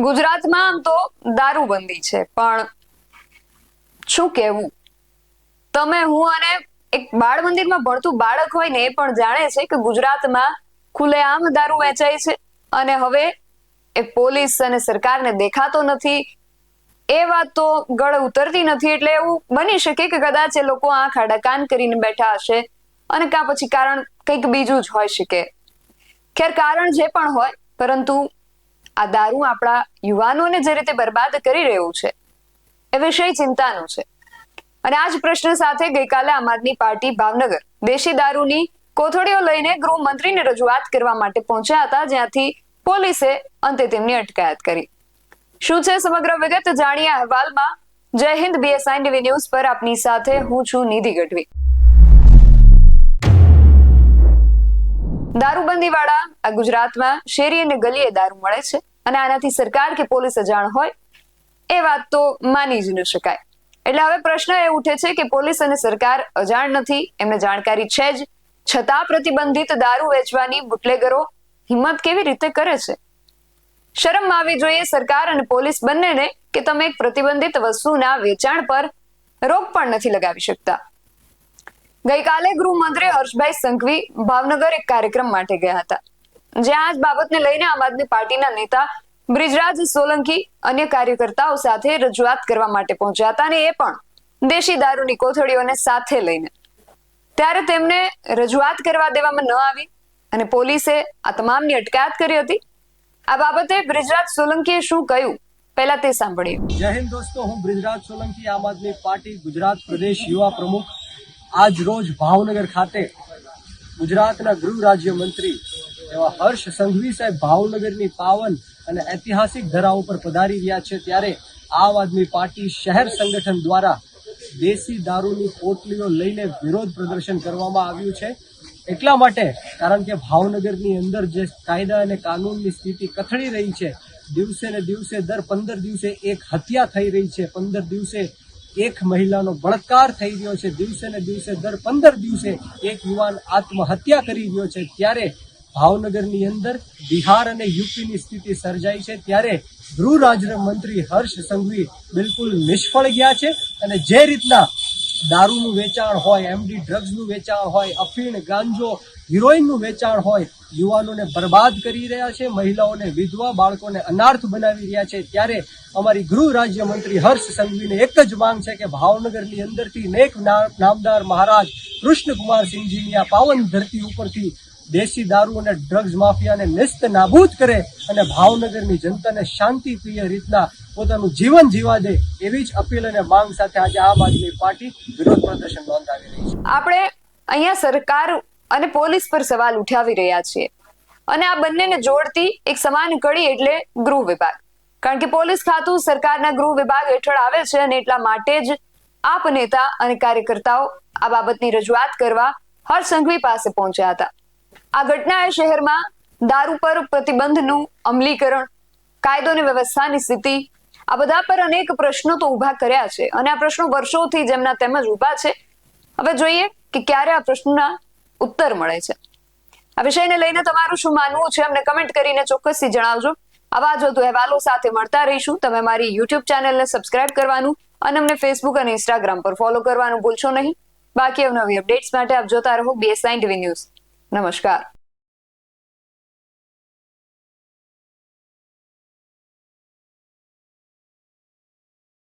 ગુજરાતમાં આમ તો દારૂબંધી છે, પણ શું કહેવું? તમે, હું અને એક બાળ મંદિરમાં ભણતું બાળક હોય ને એ પણ જાણે છે કે ગુજરાતમાં ખુલ્લેઆમ દારૂ વેચાય છે અને હવે એ પોલીસ અને સરકારને દેખાતો નથી. એ વાત તો ગળે ઉતરતી નથી. એટલે એવું બની શકે કે કદાચ એ લોકો આંખ આડા કાન કરીને બેઠા હશે અને કાં પછી કારણ કંઈક બીજું જ હોઈ શકે. ખેર, કારણ જે પણ હોય, પરંતુ આ દારૂ આપણા યુવાનોને જે રીતે બરબાદ કરી રહ્યું છે એ વિષય ચિંતાનો છે. અને આ જ પ્રશ્ન સાથે ગઈકાલે આમ આદમી પાર્ટી ભાવનગર દેશી દારૂની કોથળીઓ લઈને ગૃહમંત્રીને રજૂઆત કરવા માટે પહોંચ્યા હતા, જ્યાંથી પોલીસે અંતે તેમની અટકાયત કરી. શું છે સમગ્ર વિગત જાણીએ અહેવાલમાં. જય હિન્દ, BSI TV ન્યૂઝ પર આપની સાથે હું છું નિધિ ગઢવી. દારૂબંધી વાળા આ ગુજરાતમાં શેરી અને ગલીએ દારૂ મળે છે અને આનાથી સરકાર કે પોલીસ અજાણ હોય એ વાત તો માની જ ન શકાય. એટલે હવે પ્રશ્ન એ ઉઠે છે કે પોલીસ અને સરકાર અજાણ નથી, એમને જાણકારી છે જ, છતાં પ્રતિબંધિત દારૂ વેચવાની બુટલેગરો હિંમત કેવી રીતે કરે છે? શરમ આવી જોઈએ સરકાર અને પોલીસ બંનેને કે તમે એક પ્રતિબંધિત વસ્તુના વેચાણ પર રોક પણ નથી લગાવી શકતા. ગઈકાલે ગૃહમંત્રી હર્ષભાઈ સંઘવી ભાવનગર એક કાર્યક્રમ માટે ગયા હતા, જ્યાં આ જ બાબતને લઈને આમ આદમી પાર્ટીના નેતા બ્રિજરાજ સોલંકી અન્ય કાર્યકર્તાઓ સાથે રજૂઆત કરવા માટે પહોંચ્યા હતા, અને એ પણ દેશી દારૂની કોથળીઓને સાથે લઈને. ત્યારે તેમને રજૂઆત કરવા દેવામાં ન આવી અને પોલીસે આ તમામની અટકાયત કરી હતી. આ બાબતે બ્રિજરાજ સોલંકીએ શું કહ્યું, પહેલા તે સાંભળીએ. જય હિન્દ દોસ્તો, હું બ્રિજરાજ સોલંકી, આમ આદમી પાર્ટી ગુજરાત પ્રદેશ યુવા પ્રમુખ. આજ રોજ ભાવનગર ખાતે ગુજરાતના ગૃહ રાજ્ય મંત્રી એવા હર્ષ સંઘવી સાહેબ ભાવનગરની પાવન અને ઐતિહાસિક ધરા ઉપર પધારી રહ્યા છે, ત્યારે આમ આદમી પાર્ટી શહેર સંગઠન દ્વારા દેશી દારૂની પોટલીઓ લઈને વિરોધ પ્રદર્શન કરવામાં આવ્યું છે. એટલા માટે કારણ કે ભાવનગરની અંદર જે કાયદા અને કાનૂનની સ્થિતિ કથળી રહી છે, દિવસે ને દિવસે દર 15 દિવસે એક હત્યા થઈ રહી છે, 15 દિવસે એક મહિલાનો બળાત્કાર થઈ રહ્યો છે, દિવસે ને દિવસે દર 15 દિવસે એક યુવાન આત્મહત્યા કરી રહ્યો છે, ત્યારે ભાવનગરની અંદર બિહાર અને યુપીની સ્થિતિ સર્જાઈ છે. ત્યારે ગૃહ રાજ્ય મંત્રી હર્ષ સંઘવી બિલકુલ નિષ્ફળ ગયા છે અને જે રીતના દારૂનું વેચાણ હોય, MD ડ્રગ્સનું વેચાણ હોય, અફીણ, ગાંજો, હિરોઈનનું વેચાણ હોય, યુવાનોને બરબાદ કરી રહ્યા છે, મહિલાઓને વિધવા, બાળકોને અનાર્થ બનાવી રહ્યા છે. ત્યારે અમારી ગૃહ રાજ્ય મંત્રી હર્ષ સંઘવીને એક જ માંગ છે કે ભાવનગરની અંદરથી નેક નામદાર મહારાજ કૃષ્ણકુમાર સિંહજીની આ પાવન ધરતી ઉપરથી દેશી દારૂ અને ડ્રગ્સ માફિયાને નેસ્ત નાબૂદ કરે અને ભાવનગરની જનતાને શાંતિપ્રિય રીતના પોતાનું જીવન જીવા દે, એવી જ અપીલ અને માંગ સાથે આજે આમ આદમી પાર્ટી વિરોધ પ્રદર્શન નોંધાવી રહી છે. આપણે અહીંયા સરકાર અને પોલીસ પર સવાલ ઉઠાવી રહ્યા છીએ અને આ બંનેને જોડતી એક સમાન કડી એટલે ગૃહ વિભાગ. કારણ કે પોલીસ ખાતું સરકારના ગૃહ વિભાગ હેઠળ આવે છે અને એટલા માટે જ આપ નેતા અને કાર્યકર્તાઓ આ બાબતની રજૂઆત કરવા હર્ષ સંઘવી પાસે પહોંચ્યા હતા. આ ઘટનાએ શહેરમાં દારૂ પર પ્રતિબંધનું અમલીકરણ, કાયદો અને વ્યવસ્થાની સ્થિતિ, આ બધા પર અનેક પ્રશ્નો તો ઉભા કર્યા છે અને આ પ્રશ્નો વર્ષોથી જેમના તેમજ ઉભા છે. હવે જોઈએ કે ક્યારે આ પ્રશ્નોના ઉત્તર મળે છે. આ વિષયને લઈને તમારું શું માનવું છે અમને કમેન્ટ કરીને ચોક્કસથી જણાવજો. આવા જ વધુ અહેવાલો સાથે મળતા રહીશું. તમે મારી YouTube ચેનલને સબસ્ક્રાઇબ કરવાનું અને અમને Facebook અને Instagram પર ફોલો કરવાનું ભૂલશો નહીં. બાકી અવનવી અપડેટ્સ માટે આપ જોતા રહો BSI TV ન્યૂઝ. નમસ્કાર.